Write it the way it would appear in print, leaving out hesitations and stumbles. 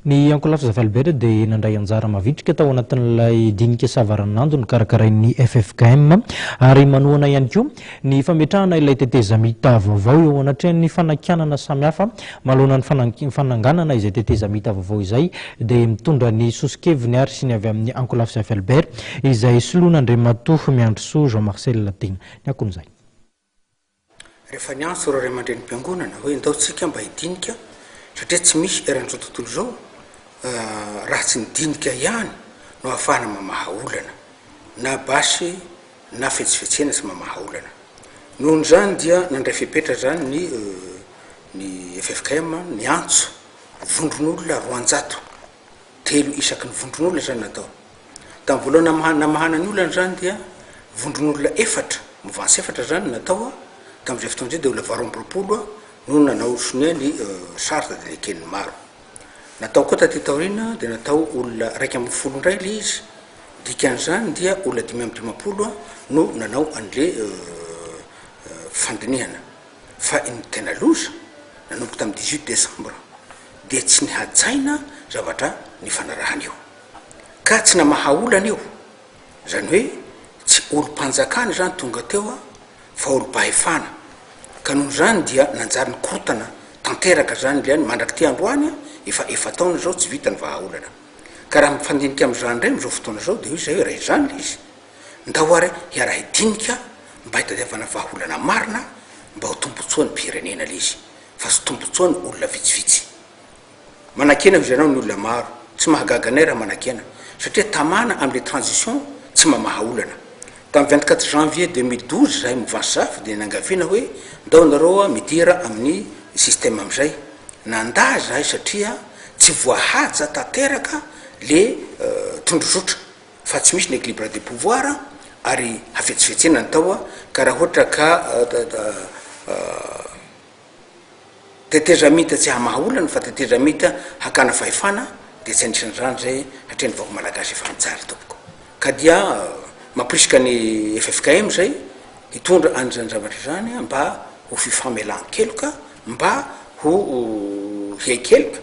Ny Ankolafy Zavalbert dia nandray anjara mavitrika tao anatin'ilay dinika savaranando ny karakarain'ny FFKM ary manohana ihany koa ny fametrahana ilay tetezamita vaovao eo anatrehan'ny fanakianana samihafa malohana ny fananganana izay tetezamita vaovao izay dia mitondra ny sosikeviny ary sy ny avy amin'ny Ankolafy Zavalbert izay Solon'Andriamatoa Miandrosoa Jean-Marcel Lategna ny akon'izay. Rehefa ny antso ireo ray aman-dren'ny mpiangonana hoe ndaotsika mba hidinika satria tsy misy eran'izao tontolo izao raha tsy nidinika ihany no ahafahana mamaha olana na basy na fetsifetsena sy mamaha olana. Nohon' zany dia nandray fipetra zany ny FFKM ny antso vondron'olona 400 telo isaky ny vondron'olona zany natao. Tamin'ny voalohany namahana ny olana zany dia vondron'olona 4 movansy 4 zany natao tamin'izay fotoana zay dia olona 8 no nanaosony ny charte de leken'ny maro. Natao koa taty taorina dia natao olona 110 indray le izy dikan'izany dia olona 550 no nanao an'le fandinihana fa ny tena loza nanomboka tamin'ny 18 décembre dia tsy nihatsaina zavatra ny fanarahana io ka tsy namaha olana io zany hoe tsy olo-panjakana zany tonga teo fa olo-pahefana ka noho zany dia nanjary ny korotana tanteraka zany le mandraky ty androany efa taona zao tsy vita ny vahaolana ka raha mifandinika am'izany ndray am'izao fotoana zao dia zay hoe raha izany le izy ndahoary hiara hidinika mba hitadiavana vahaolana marina mba ho tombotsoa ny pirenena le izy fa sy tombotsoa ny olona vitsivitsy manakena izanao ny olona maro tsy mahagaganay raha manakena satria tamana am'le transition tsy mamaha olana tamin'ny 24 janvier 2012 zahay mivansafy dia nangaviana hoe ndao nareo midira amin'ny système am'izay nanda zahay satria tsy voahaja tanteraka le tondrozotra fa tsy misy ny équilibre des pouvoirs ary hafetsifetsena ny tao ka raha ohatra ka tetezamita tsy hamaha olana fa tetezamita hakana fahefana dia tsy anisan'izany zay satria ny vaoko malagasy efa mitsary tompoko ka dia mampirisika ny FFKM zay hitondra an'izany zavatra zany mba ho fifamelan-keloka mba ho heikeloka